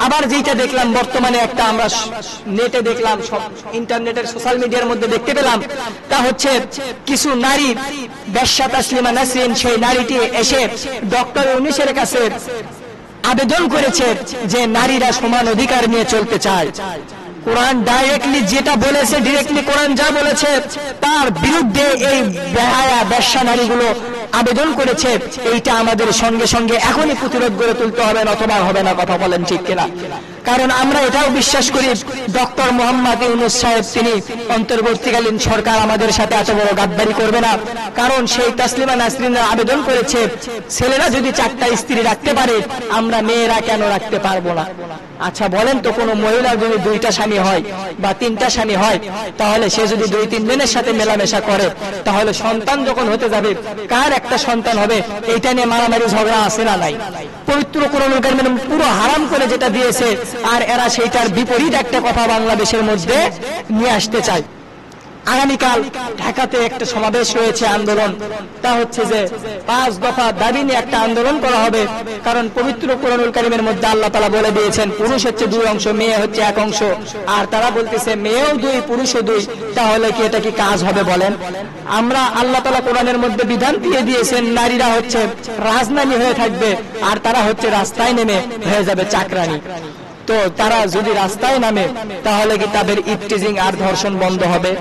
আবার যেটা দেখলাম বর্তমানে একটা আমরা নেটে দেখলাম, সব ইন্টারনেটের সোশ্যাল মিডিয়ার মধ্যে দেখতে পেলাম, তা হচ্ছে কিছু নারী বেশ্যা তাসলিমা নাসরিন, সেই নারীটি এসে ডক্টর ইউনূসের কাছে আবেদন করেছে যে নারীরা সমান অধিকার নিয়ে চলতে চায়। কোরআন ডাইরেক্টলি যেটা বলেছে, ডিরেক্টলি কোরআন যা বলেছে তার বিরুদ্ধে এই বেহায়া বেশ্যা নারীগুলো আবেদন করেছে। এইটা আমাদের সঙ্গে সঙ্গে এখনই প্রতিরোধ গড়ে তুলতে হবে, অথবা হবে না। কথা বলেন ঠিক কিনা? কারণ আমরা এটাও বিশ্বাস করি ডক্টর মোহাম্মদ ইউনূস সাহেব তিনি অন্তর্বর্তীকালীন সরকার আমাদের সাথে এত বড় গাদ্দারি করবে না। কারণ সেই তাসলিমা নাসরিনরা আবেদন করেছে ছেলেরা যদি 4টা স্ত্রী রাখতে পারে, আমরা মেয়েরা কেন রাখতে পারবো না? আচ্ছা বলেন তো, কোনো মহিলার যদি 2টা স্বামী হয় বা 3টা স্বামী হয়, তাহলে সে যদি 2-3 জনের সাথে মেলামেশা করে, তাহলে সন্তান যখন হতে যাবে কার একটা সন্তান হবে? এইটা নিয়ে মারামারি ঝগড়া আছে না নাই? পবিত্র কোরআনুল কারীম পুরো হারাম করে যেটা দিয়েছে, আর এরা সেইটার বিপরীত একটা কথা বাংলাদেশের মধ্যে নিয়ে আসতে চায়। আগামীকাল ঢাকাতে একটা সমাবেশ রয়েছে, আন্দোলন। তা হচ্ছে যে 5 দফা দাবি নিয়ে একটা আন্দোলন করা হবে। কারণ পবিত্র কোরআনুল কারীমের মধ্যে আল্লাহ তাআলা বলে দিয়েছেন পুরুষ হচ্ছে 2 অংশ, মেয়ে হচ্ছে 1 অংশ। আর তারা বলতেছে মেয়েও 2 পুরুষও 2। তাহলে কি এটা কি কাজ হবে বলেন? আমরা আল্লাহ তাআলা কোরআনের মধ্যে বিধান দিয়ে দিয়েছেন নারীরা হচ্ছে রাজনারী হয়ে থাকবে, আর তারা হচ্ছে রাস্তায় নেমে হয়ে যাবে চাকরানী। তো তারা যদি রাস্তায় নামে, তাহলে কি তাদের ইফটিজিং আর ধর্ষণ বন্ধ হবে?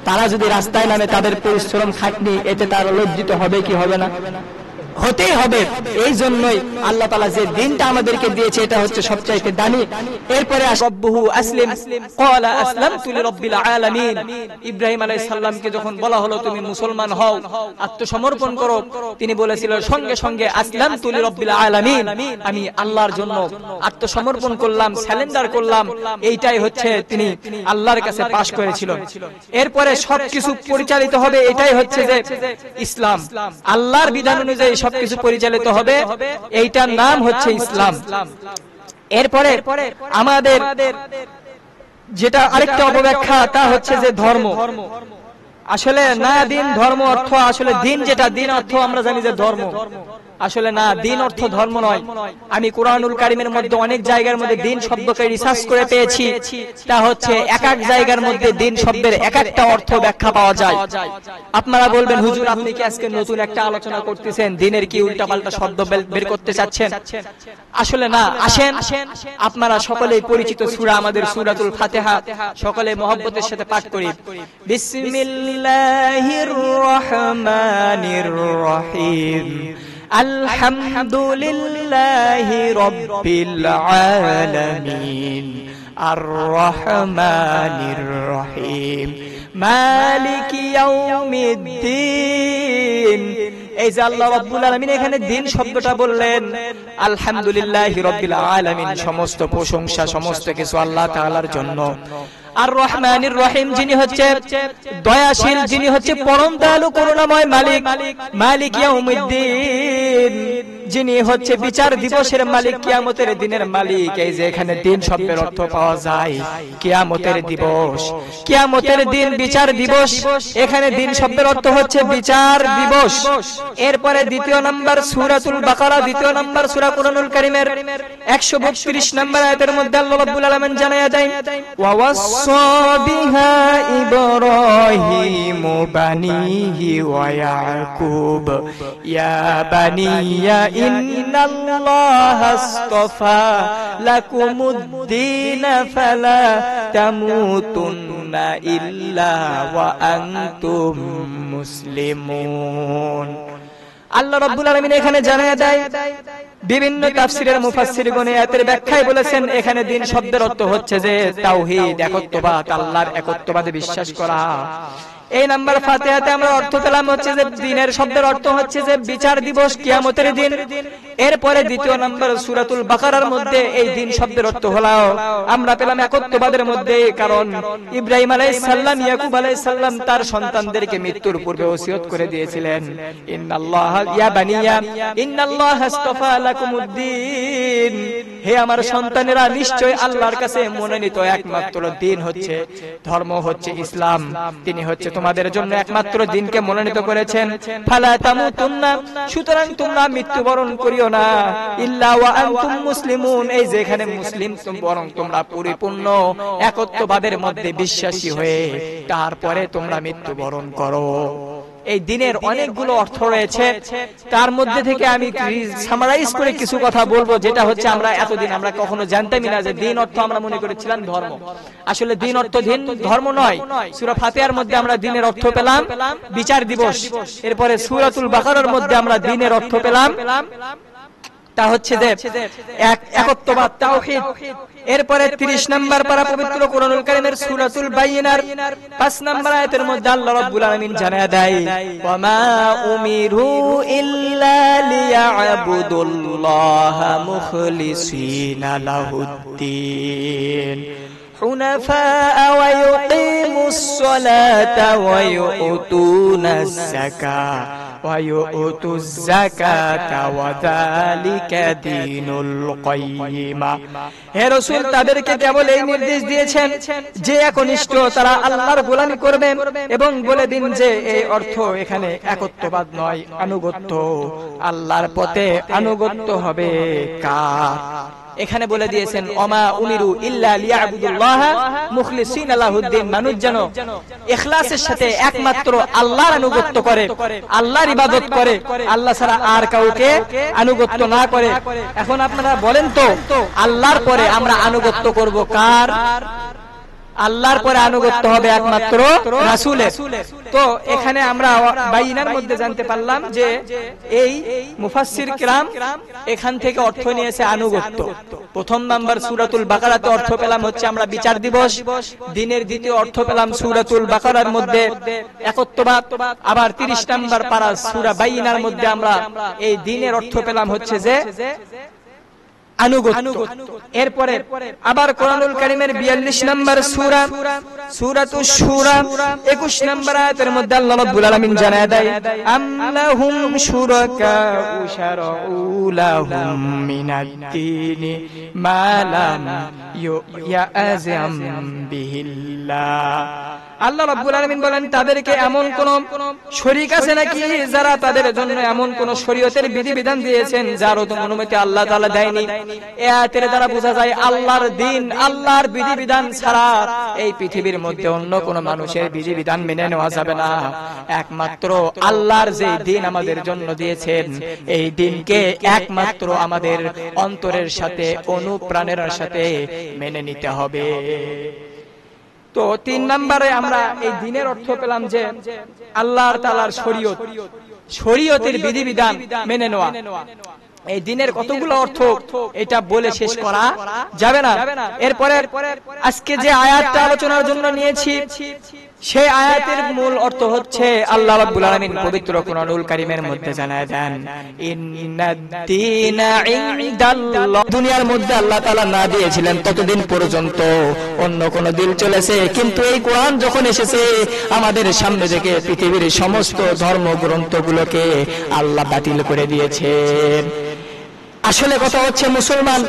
তারা যদি রাস্তায় নামে, তাদের পরিশ্রম খাটনি, এতে তারা লজ্জিত হবে কি হবে না? হতেই হবে। এই জন্যই আল্লাহ তাআলা যে দিনটা আমাদেরকে দিয়েছে, এটা হচ্ছে সবচাইতে দামি। এরপরে রব্বুহু আসলিম ক্বালা আসলামতু লিরাব্বিল আলামিন। ইব্রাহিম আলাইহিস সালামকে যখন বলা হলো তুমি মুসলমান হও, আত্মসমর্পণ করো, তিনি বলেছিলেন সঙ্গে সঙ্গে আসলামতু লিরাব্বিল আলামিন, আমি আল্লাহর জন্য আত্মসমর্পণ করলাম, সারেন্ডার করলাম। এইটাই হচ্ছে তিনি আল্লাহর কাছে পাশ করেছিল। এরপরে সবকিছু পরিচালিত হবে, এটাই হচ্ছে যে ইসলাম। আল্লাহর বিধান অনুযায়ী সবকিছু পরিচালিত হবে, এইটার নাম হচ্ছে ইসলাম। এরপরে আমাদের যেটা আরেকটা অপব্যাখ্যা, তা হচ্ছে যে ধর্ম। আসলে না, দিন ধর্ম অর্থ, আসলে দিন যেটা, দিন অর্থ আমরা জানি যে ধর্ম। আসলে না, দিন অর্থ ধর্ম নয়। আমি কোরআনুল কারীমের মধ্যে অনেক জায়গার মধ্যে দিন শব্দকে রিসার্চ করে পেয়েছি, তা হচ্ছে এক এক জায়গার মধ্যে দিন শব্দের এক একটা অর্থ ব্যাখ্যা পাওয়া যায়। আপনারা বলবেন হুজুর আপনি কি আজকে নতুন একটা আলোচনা করতেছেন, দিনের কি উল্টাপাল্টা শব্দ বের করতে চাচ্ছেন? আসলে না, আসেন আপনারা সকলেই পরিচিত সূরা, আমাদের সূরাতুল ফাতিহা সকলে মহব্বতের সাথে পাঠ করি। বিসমিল্লাহির রহমানির রহিম, আলহামদুলিল্লাহি রাব্বিল আলামিন, আর রহমানির রহিম, মালিকি ইয়াউমিদ্দিন। এই যে আল্লাহ রাব্বুল আলামিন এখানে দিন শব্দটা বললেন, আলহামদুলিল্লাহি রাব্বিল আলামিন, সমস্ত প্রশংসা সমস্ত কিছু আল্লাহ তাআলার জন্য। আর রহমানির রহিম, যিনি হচ্ছে দয়াশীল, যিনি হচ্ছে পরম দয়ালু করুণাময় মালিক, মালিক ইয়াউমিদ্দিন, যিনি হচ্ছে বিচার দিবসের মালিক, কিয়ামতের দিনের মালিক। এই যে এখানে দিন শব্দের অর্থ পাওয়া যায় কিয়ামতের দিবস, কিয়ামতের দিন, বিচার দিবস। এখানে দিন শব্দের অর্থ হচ্ছে বিচার দিবস। এরপরে 2 নম্বর সূরাতুল বাকারা, 2 নম্বর সূরা কোরআনুল কারীমের 132 নম্বর আয়াতের মধ্যে আল্লাহ রাব্বুল আলামিন জানায়া দেন, ওয়া ওয়াসসা বিহা ইব্রাহিমু বানিহি ওয়া ইয়াকুব ইয়া বানিয়া ইন্নাল্লাহা আস্তাফা লাকুমুদ্দীন ফালা তামুতুন্না ইল্লা ওয়া আনতুম মুসলিমুন। আল্লাহ রাব্বুল আলামিন এখানে জানায়া দেয়, বিভিন্ন তাফসীরের মুফাসসিরগণ আয়াতের ব্যাখ্যায় বলেছেন এখানে দিন শব্দের অর্থ হচ্ছে যে তাওহীদ, একত্ববাদ, আল্লাহর একত্ববাদে বিশ্বাস করা। এই নাম্বার ফাতিহাতে আমরা অর্থ পেলাম হচ্ছে যে দিনের শব্দের অর্থ হচ্ছে যে বিচার দিবস, কিয়ামতের দিন। এরপরে 2 নম্বর সূরাতুল বাকারার মধ্যে এই দিন শব্দের অর্থ হলো আমরা পেলাম একত্ববাদের মধ্যে। কারণ ইব্রাহিম আলাইহিস সালাম, ইয়াকুব আলাইহিস সালাম তার সন্তানদেরকে মৃত্যুর পূর্বে ওসিয়ত করে দিয়েছিলেন, ইন্নাল্লাহা ইয়া বানিয়া ইন্নাল্লাহা আস্তাফা লাকুমুদ্দীন, হে আমার সন্তানেরা, নিশ্চয় আল্লাহর কাছে মনোনীত একমাত্র দিন হচ্ছে, ধর্ম হচ্ছে ইসলাম। তিনি হচ্ছে তোমাদের জন্য একমাত্র দিনকে মনোনীত করেছেন। ফালা তামুতুন্না, সুতরাং তোমরা মৃত্যুবরণ করিও না, ইল্লা ওয়া আনতুম মুসলিমুন, এই যে এখানে মুসলিম, বরং তোমরা পরিপূর্ণ একত্ববাদের মধ্যে বিশ্বাসী হয়ে তারপরে তোমরা মৃত্যুবরণ করো। এই দিনের অনেকগুলো অর্থ রয়েছে, তার মধ্যে থেকে আমি সামারাইজ করে কিছু কথা বলবো, যেটা হচ্ছে আমরা এতদিন আমরা কখনো জানতামই না যে দিন অর্থ আমরা মনে করেছিলাম ধর্ম। আসলে দিন অর্থ ধর্ম নয়। সূরা ফাতিহার মধ্যে আমরা দিনের অর্থ পেলাম বিচার দিবস, এরপরে সূরাতুল বাকারার মধ্যে আমরা দিনের অর্থ পেলাম তা হচ্ছে যে একত্ববাদ, তাওহীদ। এরপরে 30 নম্বর পারা পবিত্র কোরআনুল কারীমের সূরাতুল বাইয়িনার 5 নম্বর আয়াতের মধ্যে আল্লাহ রাব্বুল আলামিন জানায়া দেয়, ওয়া মা উমিরু ইল্লা লিয়া'বুদুল্লাহা মুখলিসিনা লাহুদ্দিন حنفاء ويقيموا الصلاة ويؤتوا الزكاة وذلك دين القيمة। হে রাসূল, তাদেরকে কেবল এই নির্দেশ দিয়েছেন যে একনিষ্ঠ তারা আল্লাহর গোলামি করবে, এবং বলে দিন যে এই অর্থ এখানে একত্ববাদ নয়, আনুগত্য, আল্লাহর পথে আনুগত্য হবে কার। এখানে বলে দিয়েছেন ওমা উমিরু ইল্লা লিয়া'বুদুল্লাহা মুখলিসিনা লাহুদ্দিন, মানুষ যেন ইখলাসের সাথে একমাত্র আল্লাহর আনুগত্য করে, আল্লাহর ইবাদত করে, আল্লাহ ছাড়া আর কাউকে আনুগত্য না করে। এখন আপনারা বলেন তো, আল্লাহর পরে আমরা আনুগত্য করব কার? আল্লাহর পরে আনুগত্য হবে একমাত্র রাসূলের। তো এখানে আমরা বাইনার মধ্যে জানতে পারলাম যে এই মুফাসসির কিরাম এখান থেকে অর্থ নিয়েছে আনুগত্য। প্রথম নাম্বার সূরাতুল বাকারাতে অর্থ পেলাম হচ্ছে আমরা বিচার দিবস, দিনের দ্বিতীয় অর্থ পেলাম সূরাতুল বাকারার মধ্যে একত্ববাদ, আবার 30 নাম্বার পারা সূরা বাইনার মধ্যে আমরা এই দিনের অর্থ পেলাম হচ্ছে যে আনুগত্য। এরপরে আবার কোরআনুল কারীমের 42 নম্বর সূরা সূরাতুশ শুরা 21 নম্বর আয়াতের মধ্যে আল্লাহ রাব্বুল আলামিন জানায় দেয়, আল্লাহুম শুরাকাউ শারউ লাহুম মিনাদ-দীনি মা লাম ইয়া'যাম বিহিল্লাহ। আল্লাহ রাব্বুল আলামিন বলেন, তাদেরকে এমন কোন শরীক আছে নাকি যারা তাদের জন্য এমন কোন শরীয়তের বিধিবিধান দিয়েছেন যার অনুমতি আল্লাহ তাআলা দেয়নি। এই আয়াতের দ্বারা বোঝা যায় আল্লাহর দ্বীন, আল্লাহর বিধিবিধান ছাড়া এই পৃথিবীর মধ্যে অন্য কোন মানুষের বিধিবিধান মেনে নেওয়া যাবে না। একমাত্র আল্লাহর যে দ্বীন আমাদের জন্য দিয়েছেন, এই দ্বীনকে একমাত্র আমাদের অন্তরের সাথে, অনুপ্রাণের সাথে মেনে নিতে হবে। তো 3 নম্বরে আমরা এই দ্বীনের অর্থ পেলাম যে আল্লাহর তাআলার শরীয়ত, শরীয়তের বিধিবিধান মেনে নেওয়া। এই দ্বীনের কতগুলো অর্থ এটা বলে শেষ করা যাবে না। এরপরে আজকে যে আয়াতটা আলোচনার জন্য নিয়েছি সেই আয়াতের মূল অর্থ হচ্ছে আল্লাহ রাব্বুল আলামিন পবিত্র কোরআনুল কারীমের মধ্যে জানায় দেন, ইন্নাদ-দীনা ইনদাল্লাহ। দুনিয়ার মধ্যে আল্লাহ তাআলা না দিয়েছিলেন ততদিন পর্যন্ত অন্য কোন দিন চলেছে, কিন্তু এই কোরআন যখন এসেছে আমাদের সামনে থেকে পৃথিবীর সমস্ত ধর্মগ্রন্থগুলোকে আল্লাহ বাতিল করে দিয়েছেন। আসলে কথা হচ্ছে, মুসলমান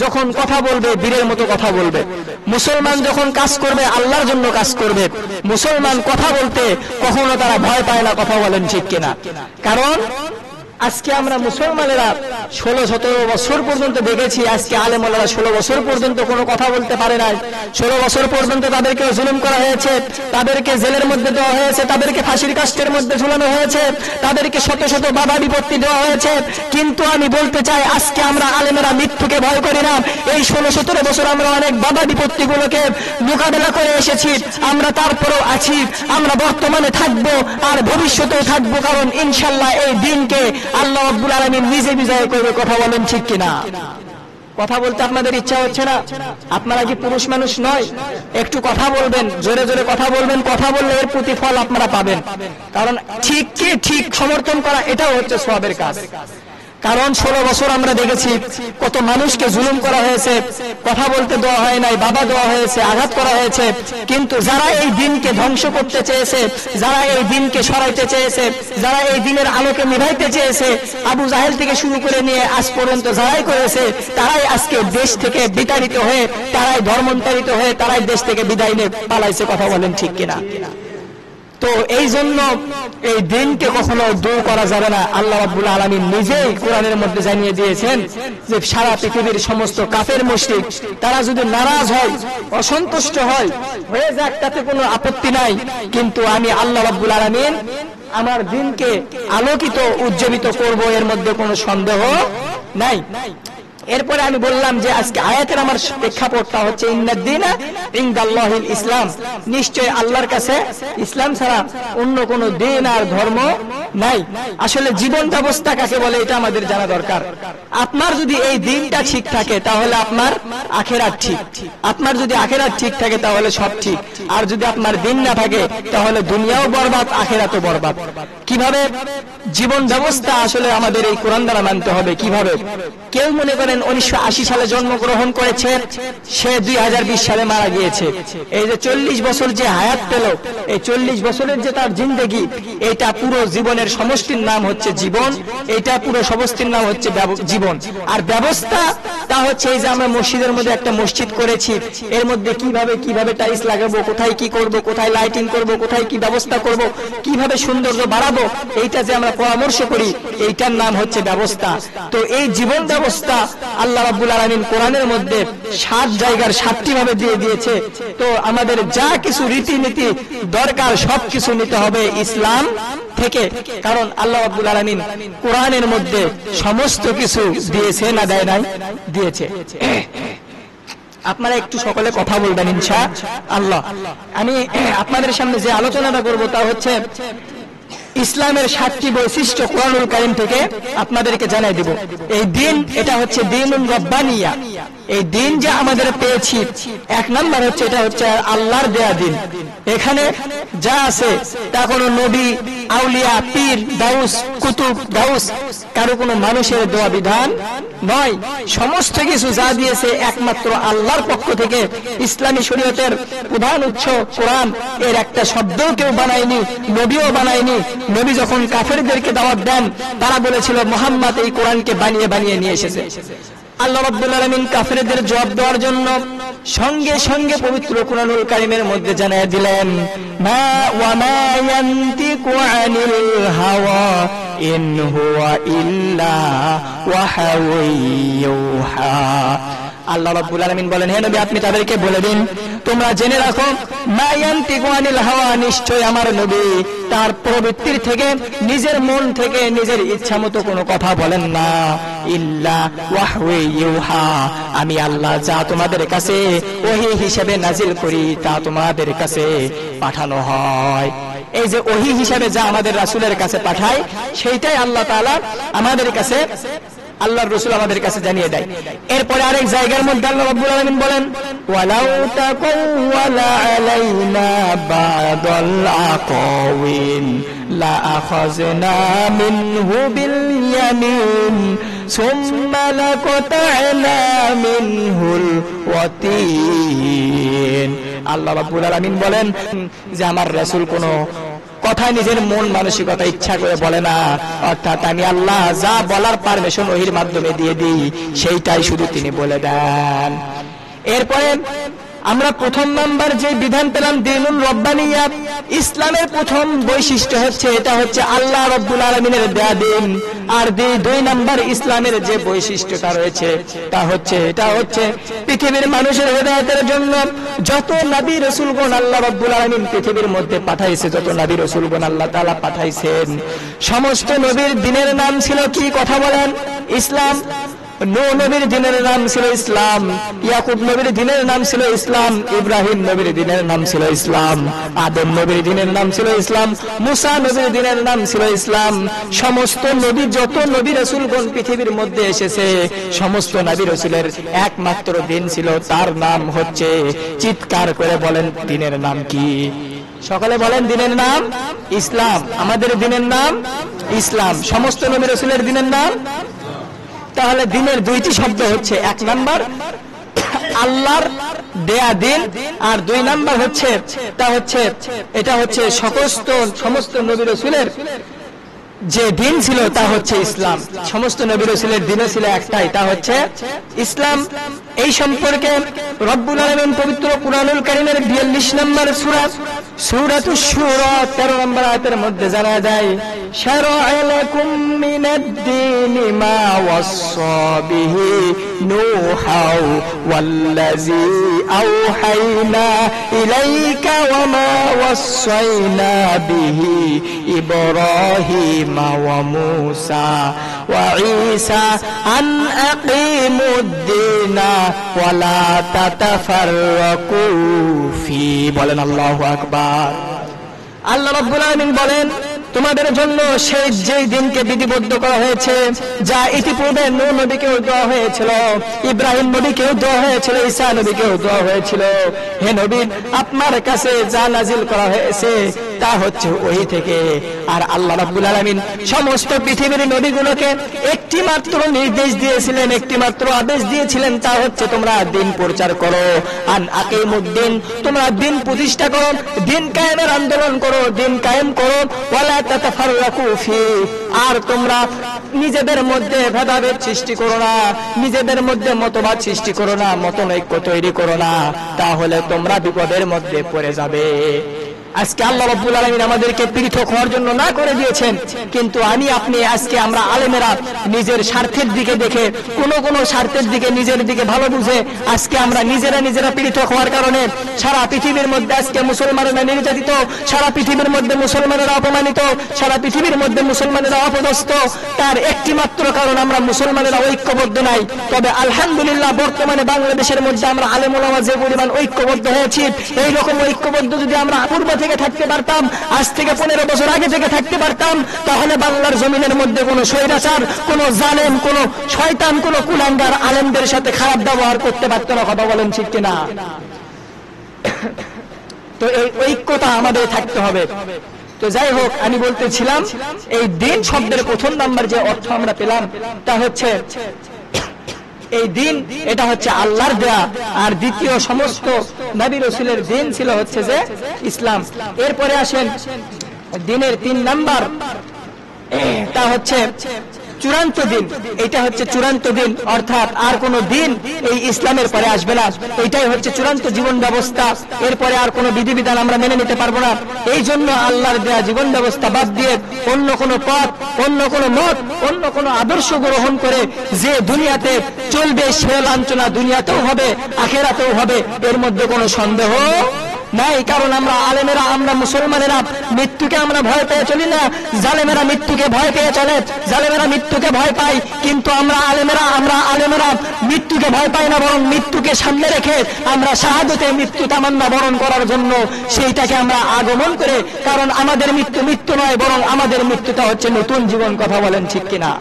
যখন কথা বলবে বীরের মতো কথা বলবে, মুসলমান যখন কাজ করবে আল্লাহর জন্য কাজ করবে। মুসলমান কথা বলতে কখনো তারা ভয় পায় না, কথা বলেন ঠিক কিনা? কারণ আজকে আমরা মুসলমানেরা 16-17 বছর পর্যন্ত দেখেছি, আজকে আলেমওয়ালারা 16 বছর পর্যন্ত কোনো কথা বলতে পারে না। 16 বছর পর্যন্ত তাদেরকে জুলুম করা হয়েছে, তাদেরকে জেলের মধ্যে দেওয়া হয়েছে, তাদেরকে ফাঁসির কাষ্ঠের মধ্যে ঝুলানো হয়েছে, তাদেরকে শত শত বাধা বিপত্তি দেওয়া হয়েছে। কিন্তু আমি বলতে চাই, আজকে আমরা আলেমেরা মৃত্যুকে ভয় করি না। এই 16-17 বছর আমরা অনেক বাধা বিপত্তিগুলোকে মোকাবেলা করে এসেছি, আমরা তারপরেও আছি, আমরা বর্তমানে থাকবো আর ভবিষ্যতেও থাকবো, কারণ ইনশাআল্লাহ এই দিনকে আল্লাহ রাব্বুল আলামিন নিজে বিজয় করবে। কথা বলেন ঠিক কিনা? কথা বলতে আপনাদের ইচ্ছা হচ্ছে না? আপনারা কি পুরুষ মানুষ নয়? একটু কথা বলবেন, জোরে জোরে কথা বলবেন। কথা বললে এর প্রতিফল আপনারা পাবেন, কারণ ঠিককে ঠিক সমর্থন করা এটাও হচ্ছে সওয়াবের কাজ। কারণ 16 বছর আমরা দেখেছি কত মানুষকে জুলুম করা হয়েছে, কথা বলতে দেওয়া হয় নাই, বাধা দেওয়া হয়েছে, আঘাত করা হয়েছে। কিন্তু যারা এই দিনকে ধ্বংস করতে চেয়েছে, যারা এই দিনকে সরাইতে চেয়েছে, যারা এই দিনের আলোকে নিভাইতে চেয়েছে, আবু জাহেল থেকে শুরু করে নিয়ে আজ পর্যন্ত যারাই করেছে, তারাই আজকে দেশ থেকে বিতাড়িত হয়ে, তারাই ধর্মান্তরিত হয়ে, তারাই দেশ থেকে বিদায় নিয়ে পালাইছে। কথা বলেন ঠিক কিনা? তো এই জন্য এই দিনকে কখনো দূর করা যাবে না। আল্লাহ রাব্বুল আলামিন নিজেই কোরআনের মধ্যে জানিয়ে দিয়েছেন যে সারা পৃথিবীর সমস্ত কাফের মুশরিক তারা যদি নারাজ হয়, অসন্তুষ্ট হয়, হয়ে যাক, তাতে কোনো আপত্তি নাই, কিন্তু আমি আল্লাহ রাব্বুল আলামিন আমার দিনকে আলোকিত উজ্জীবিত করব, এর মধ্যে কোনো সন্দেহ নাই। এরপরে আমি বললাম যে আজকে আয়াতের আমার প্রেক্ষাপটটা হচ্ছে ইন্নাদ-দীনা ইনদাল্লাহিল ইসলাম, নিশ্চয় আল্লাহর কাছে ইসলাম ছাড়া অন্য কোনো দিন আর ধর্ম নাই। আসলে জীবন ব্যবস্থা কাকে বলে এটা আমাদের জানা দরকার। আপনার যদি এই দিনটা ঠিক থাকে তাহলে আপনার আখিরাত ঠিক, আপনার যদি আখিরাত ঠিক থাকে তাহলে সব ঠিক, আর যদি আপনার দিন না থাকে তাহলে দুনিয়াও বরবাদ, আখিরাতও বরবাদ। কিভাবে জীবন ব্যবস্থা আসলে আমাদের এই কোরআন দ্বারা মানতে হবে কিভাবে? কেউ মনে করেন 1980 সালে জন্মগ্রহণ করেছে, সে 2020 সালে মারা গিয়েছে। এই যে 40 বছর যে হায়াত পেল, এই 40 বছরের যে তার জিন্দেগি, এটা পুরো জীবনের সমষ্টির নাম হচ্ছে জীবন, এটা পুরো সমষ্টির নাম হচ্ছে জীবন। আর ব্যবস্থা তা হচ্ছে এই যে আমরা মসজিদের মধ্যে একটা মসজিদ করেছি, এর মধ্যে কিভাবে টাইলস লাগাবো, কোথায় কি করব, কোথায় লাইটিং করব, কোথায় কি ব্যবস্থা করব, কিভাবে সৌন্দর্য বাড়াবো, এইটা যে আমরা পরামর্শ করি, এইটার নাম হচ্ছে ব্যবস্থা। তো এই জীবন ব্যবস্থা আল্লাহ রাব্বুল আলামিন কোরআনের মধ্যে 7 জায়গার 7টি ভাবে দিয়ে দিয়েছে। তো আমাদের যা কিছু রীতিনীতি দরকার সবকিছু নিতে হবে ইসলাম থেকে, কারণ আল্লাহ রাব্বুল আলামিন কোরআনের মধ্যে সমস্ত কিছু দিয়েছে, না দেয় নাই? দিয়েছে। আপনারা একটু সকলে কথা বলবেন ইনশাআল্লাহ। আমি আপনাদের সামনে যে আলোচনাটা করব তা হচ্ছে ইসলামের 7টি বৈশিষ্ট্য কোরআনুল কারীম থেকে আপনাদেরকে জানাই দেব। এই দিন, এটা হচ্ছে দীনুন রব্বানিয়া। এই দিন যে আমাদের পেয়েছি, 1 নাম্বার হচ্ছে এটা হচ্ছে আল্লাহর দেয়া দিন। এখানে যা আছে তা কোনো নবী, আউলিয়া, পীর, দাউস, কুতুব, দাউস, কারো কোনো মানুষের দেওয়া বিধান নয়। সমস্ত কিছু যা দিয়েছে একমাত্র আল্লাহর পক্ষ থেকে। ইসলামী শরীয়তের প্রধান উৎস কোরআন, এর একটা শব্দও কেউ বানায়নি, নবীও বানায়নি। নবী যখন কাফেরদেরকে দাওয়াত দেন, তারা বলেছিল মুহাম্মদ এই কোরআনকে বানিয়ে নিয়ে এসেছে। আল্লাহ রাব্বুল আলামিন কাফেরদের জবাব দেওয়ার জন্য সঙ্গে সঙ্গে পবিত্র কোরআনুল কারীমের মধ্যে জানিয়ে দিলেন, মা ওয়া মা ইয়ান্তিকু আনিল হাওয়া ইন হুয়া ইল্লা ওয়াহায়ুন ইউহা। আল্লাহ রাব্বুল আলামিন বলেন, হে নবী আপনি তাদেরকে বলে দিন, তোমরা জেনে রাখো, মা ইয়ান্তিকু আনিল হাওয়া, নিশ্চয় আমার নবী তার প্রবৃত্তির থেকে, নিজের মন থেকে, নিজের ইচ্ছা মতো কোনো কথা বলেন না, ইল্লা ওয়াহয়ুন ইউহা, আমি আল্লাহ যা তোমাদের কাছে ওহী হিসেবে নাজিল করি তা তোমাদের কাছে পাঠানো হয়। এই যে ওহী হিসেবে যা আমাদের রাসূলের কাছে পাঠায়, সেইটাই আল্লাহ তাআলা আমাদের কাছে, আল্লাহর রাসূল আমাদের কাছে জানিয়ে দেয়। এরপরে আরেক জায়গার মধ্যে আল্লাহ রাব্বুল আলামিন বলেন, ওয়ালাউ তাকাওয়ালা আলাইনা বা'দাল আকাওয়িল লা আখাযনা মিনহু বিল ইয়ামিন সুম্মা লাকাতা'না মিনহুল ওয়াতিন। আল্লাহ রাব্বুল আলামিন বলেন যে আমার রাসূল কোনো কথা নিজের মন মানসিকতা ইচ্ছা করে বলে না, অর্থাৎ আমি আল্লাহ যা বলার পারমিশন ওহির মাধ্যমে দিয়ে দিই, সেইটাই শুধু তিনি বলে দেন। এরপরে আমরা প্রথম নাম্বার যে বিধান পেলাম দীনুল রব্বানিয়া, ইসলামের প্রথম বৈশিষ্ট্য হচ্ছে এটা হচ্ছে আল্লাহ রাব্বুল আলামিনের দেয়া দিন। আর 2 নাম্বার ইসলামের যে বৈশিষ্ট্যটা রয়েছে তা হচ্ছে এটা হচ্ছে পৃথিবীর মানুষের হেদায়েতের জন্য যত নবী রাসূলগণ আল্লাহ রাব্বুল আলামিন পৃথিবীর মধ্যে পাঠাইছে, যত নবী রাসূলগণ আল্লাহ তাআলা পাঠাইছেন, সমস্ত নবীর দিনের নাম ছিল কি? কথা বলেন, ইসলাম। নূহ নবীর দিনের নাম ছিল ইসলাম, ইয়াকুব নবীর দিনের নাম ছিল ইসলাম, ইব্রাহিম নবীর দিনের নাম ছিল ইসলাম, আদম নবীর দিনের নাম ছিল ইসলাম, মুসা নবীর দিনের নাম ছিল ইসলাম। সমস্ত নবী, যত নবী রাসূলগণ পৃথিবীর মধ্যে এসেছে, সমস্ত নবী রাসূলের একমাত্র দিন ছিল, তার নাম হচ্ছে, চিৎকার করে বলেন দিনের নাম কি? সকলে বলেন দিনের নাম ইসলাম। আমাদের দিনের নাম ইসলাম, সমস্ত নবী রাসূলের দিনের নাম। তাহলে দিনের 2টি শব্দ হচ্ছে, 1 নাম্বার আল্লাহর দেয়া দিন, আর 2 নাম্বার হচ্ছে তা হচ্ছে এটা হচ্ছে সমস্ত নবী রাসূলের যে দিন ছিল তা হচ্ছে ইসলাম। সমস্ত নবী রাসূলের দিনও ছিল একটাই, তা হচ্ছে ইসলাম। এই সম্পর্কে রব্বুল আলামিন পবিত্র কুরআনুল কারীমের 42 নম্বর সূরা সূরাতুশ শুরা 13 নম্বর আয়াতের মধ্যে জানা যায়, শারা'a লাকুম মিনাদ-দীনি মা ওয়াসসা বিহি নূহাও ওয়াল্লাযী আওহাইনা ইলাইকা ওয়া মা ওয়াসাইনা বিহি ইব্রাহিমা ওয়া মূসা ওয়া ঈসা আন আকিমুদ-দীনা ওয়া লা তাতাফাররাকু ফি। বলেন আল্লাহু আকবার। আল্লাহ রাব্বুল আলামিন বলেন, তোমাদের জন্য সেই যেই দিনকে বিধিবদ্ধ করা হয়েছে, যা ইতিপূর্বে নূহ নবীকেও দেওয়া হয়েছিল, ইব্রাহিম নবীকেও দেওয়া হয়েছিল, ঈসা নবীকেও দেওয়া হয়েছিল। হে নবী, আপনার কাছে যা নাজিল করা হয়েছে তা হচ্ছে ওই থেকে। আর আল্লাহ রাব্বুল আলামিন সমস্ত পৃথিবীর নবীগুলোকে একটি মাত্র নির্দেশ দিয়েছিলেন, একটি মাত্র আদেশ দিয়েছিলেন, তা হচ্ছে তোমরা দিন প্রচার করো, আন আকিমুদ্দিন, তোমরা দিন প্রতিষ্ঠা করো, দিন কায়েমের আন্দোলন করো, দিন কায়েম করো, ওয়ালা তাতাফাররাকু ফি, আর তোমরা নিজেদের মধ্যে ভেদাভেদ সৃষ্টি করো না, নিজেদের মধ্যে মতবাদ সৃষ্টি করো না, মতনৈক্য তৈরি করো না, তাহলে তোমরা বিপদের মধ্যে পড়ে যাবে। আজকে আল্লাহ রাব্বুল আলামিন আমাদেরকে পৃথক হওয়ার জন্য না করে দিয়েছেন, কিন্তু আমি আপনি আজকে আমরা আলেমেরা নিজের স্বার্থের দিকে দেখে, কোন স্বার্থের দিকে নিজের দিকে ভালো বুঝে আজকে আমরা নিজেরা পৃথক হওয়ার কারণে সারা পৃথিবীর মধ্যে আজকে মুসলমানেরা নির্যাতিত, সারা পৃথিবীর মধ্যে মুসলমানেরা অপমানিত, সারা পৃথিবীর মধ্যে মুসলমানেরা অপদস্থ। তার একটি মাত্র কারণ, আমরা মুসলমানেরা ঐক্যবদ্ধ নাই। তবে আলহামদুলিল্লাহ বর্তমানে বাংলাদেশের মধ্যে আমরা আলেম ওলামা যে পরিমাণ ঐক্যবদ্ধ হয়েছি, এই রকম ঐক্যবদ্ধ যদি আমরা পূর্ব থেকে থাকতে পারতাম, আজ থেকে 15 বছর আগে থেকে থাকতে পারতাম, তাহলে বাংলার জমিনের মধ্যে কোনো স্বৈরাচার, কোনো জালেম, কোনো শয়তান, কোনো কুলাঙ্গার আলেমদের সাথে খারাপ ব্যবহার করতে পারত না। কথা বলেন ঠিক কিনা? তো এই ঐক্যতা আমাদের থাকতে হবে। তো যাই হোক, আমি বলতেছিলাম এই দিন শব্দের প্রথম নাম্বার যে অর্থ আমরা পেলাম তা হচ্ছে এই দিন, এটা হচ্ছে আল্লাহর দেয়া। আর দ্বিতীয় সমস্ত নবী রাসূলের দিন ছিল হচ্ছে যে ইসলাম। এরপরে আসেন দিনের 3 নাম্বার, তা হচ্ছে চূড়ান্ত দিন। এটা হচ্ছে চূড়ান্ত দিন, অর্থাৎ আর কোন দিন এই ইসলামের পরে আসবে না। এটাই হচ্ছে চূড়ান্ত জীবন ব্যবস্থা। এরপরে আর কোন বিধিবিধান আমরা মেনে নিতে পারবো না। এই জন্য আল্লাহর দেয়া জীবন ব্যবস্থা বাদ দিয়ে অন্য কোন পথ, অন্য কোন মত, অন্য কোন আদর্শ গ্রহণ করে যে দুনিয়াতে চলবে, সে লাঞ্ছনা দুনিয়াতেও হবে, আখিরাতেও হবে, এর মধ্যে কোনো সন্দেহ নাই। কারণ আমরা আলেমেরা, আমরা মুসলমানেরা মৃত্যুকে আমরা ভয় পেয়ে চলি না, জালেমেরা মৃত্যুকে ভয় পেয়ে চলে, জালেমেরা মৃত্যুকে ভয় পায়। কিন্তু আমরা আলেমেরা মৃত্যুকে ভয় পাই না, বরং মৃত্যুকে সামনে রেখে আমরা শাহাদতে মৃত্যু তামান্না বরণ করার জন্য সেইটাকে আমরা আগমন করে, কারণ আমাদের মৃত্যু নয়, বরং আমাদের মৃত্যুটা হচ্ছে নতুন জীবন। কথা বলেন ঠিক কিনা?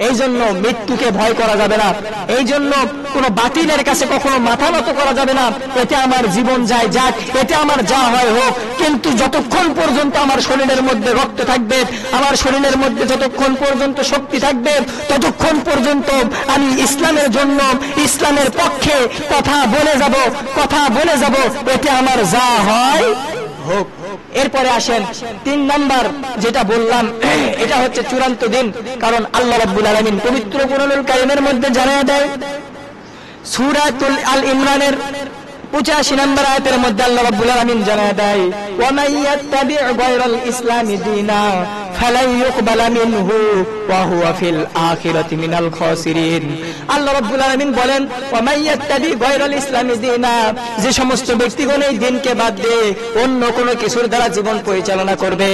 এই জন্য মৃত্যুকে ভয় করা যাবে না, এই জন্য কোন বাতিলের কাছে কখনো মাথা নত করা যাবে না। এতে আমার জীবন যায় যাক, এতে আমার যা হয় হোক, কিন্তু যতক্ষণ পর্যন্ত আমার শরীরের মধ্যে রক্ত থাকবে, আমার শরীরের মধ্যে যতক্ষণ পর্যন্ত শক্তি থাকবে, ততক্ষণ পর্যন্ত আমি ইসলামের জন্য, ইসলামের পক্ষে কথা বলে যাব, এতে আমার যা হয় হোক। এরপরে আসেন 3 নাম্বার যেটা বললাম, এটা হচ্ছে চূড়ান্ত দিন। কারণ আল্লাহ রাব্বুল আলামিন পবিত্র কুরআনুল কারীমের মধ্যে জানিয়ে দেয়, সূরাতুল আল ইমরানের 85 নম্বর আয়াতের মধ্যে আল্লাহ রাব্বুল আলামিন জানিয়ে দেয়, ওয়া মাইয়াত্তাবি' গায়রাল ইসলামি দীনা ফালাই ইউকবালা মিনহু ওয়া হুয়া ফিল আখিরাতি মিনাল খাসিরিন। আল্লাহ রাব্বুল আলামিন বলেন, ওয়া মাইয়াত্তাবি' গায়রাল ইসলামি দীনা, যে সমস্ত ব্যক্তিগণ এই দিনকে বাদ দিয়ে অন্য কোনো কিছুর দ্বারা জীবন পরিচালনা করবে,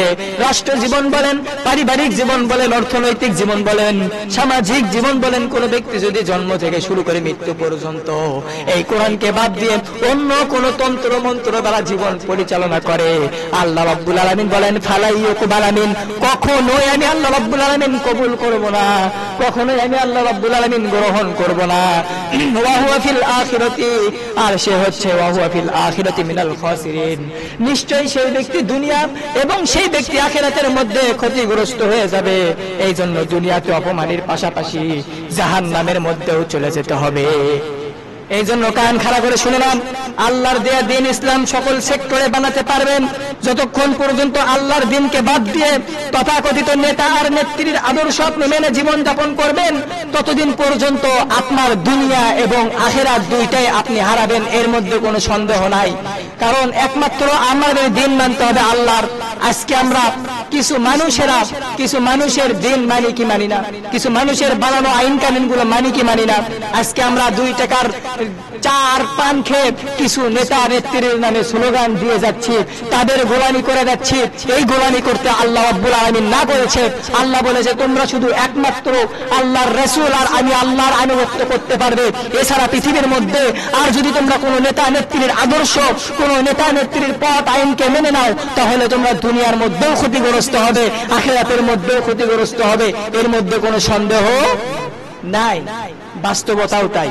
রাষ্ট্র জীবন বলেন, পারিবারিক জীবন বলেন, অর্থনৈতিক জীবন বলেন, সামাজিক জীবন বলেন, কোন ব্যক্তি যদি জন্ম থেকে শুরু করে মৃত্যু পর্যন্ত এই কোরআনকে বাদ দিয়ে অন্য কোন তন্ত্র মন্ত্র দ্বারা জীবন পরিচালনা করে, আল্লাহ রাব্বুল আলামিন বলেন, ফালাই ইউকবালা মিন, কখনোই আমি আল্লাহ রাব্বুল আলামিন কবুল করব না, কখনোই আমি আল্লাহ রাব্বুল আলামিন গ্রহণ করব না। ওয়া হুয়া ফিল আখিরাতি, আর সে হচ্ছে ওয়া হুয়া ফিল আখিরাতি মিনাল খাসিরিন, নিশ্চয়ই সেই ব্যক্তি দুনিয়া এবং সেই ব্যক্তি আখিরাতের মধ্যে ক্ষতিগ্রস্ত হয়ে যাবে। এই জন্য দুনিয়াতে অপমানের পাশাপাশি জাহান্নামের মধ্যেও চলে যেতে হবে। এই জন্য কান খাড়া করে শুনলাম, আল্লাহর দেয়া দিন ইসলাম সকল সেক্টরে বানাতে পারবেন যতক্ষণ পর্যন্ত আল্লাহর দিনকে বাদ দিয়ে তথাকথিত নেতা আর নেত্রীর আদর্শ আপনি মেনে জীবন যাপন করবেন, ততদিন পর্যন্ত আপনার দুনিয়া এবং আখিরাত দুইটাই আপনি হারাবেন, এর মধ্যে কোনো সন্দেহ নাই। কারণ একমাত্র আমাদের দিন মানতে হবে আল্লাহর। আজকে আমরা কিছু মানুষের দিন মানি কি মানি না, কিছু মানুষের বানানো আইন কানুন গুলো মানি কি মানি না। আজকে আমরা 2 টাকার চার পান খেয়ে কিছু নেতা নেত্রীর নামে স্লোগান দিয়ে যাচ্ছি, তাদের গোলামি করে যাচ্ছি। এই গোলামি করতে আল্লাহ রাব্বুল আলামিন না করেছে। আল্লাহ বলেছে তোমরা শুধু একমাত্র আল্লাহর রাসূল আর আমি আল্লাহর আনুগত্য করতে পারবে, এছাড়া পৃথিবীর মধ্যে আর যদি তোমরা কোনো নেতা নেত্রীর আদর্শ, কোনো নেতা নেত্রীর পথ আইনকে মেনে নাও, তাহলে তোমরা দুনিয়ার মধ্যেও ক্ষতিগ্রস্ত হবে, আখিরাতের মধ্যেও ক্ষতিগ্রস্ত হবে, এর মধ্যে কোনো সন্দেহ নাই। বাস্তবতাও তাই।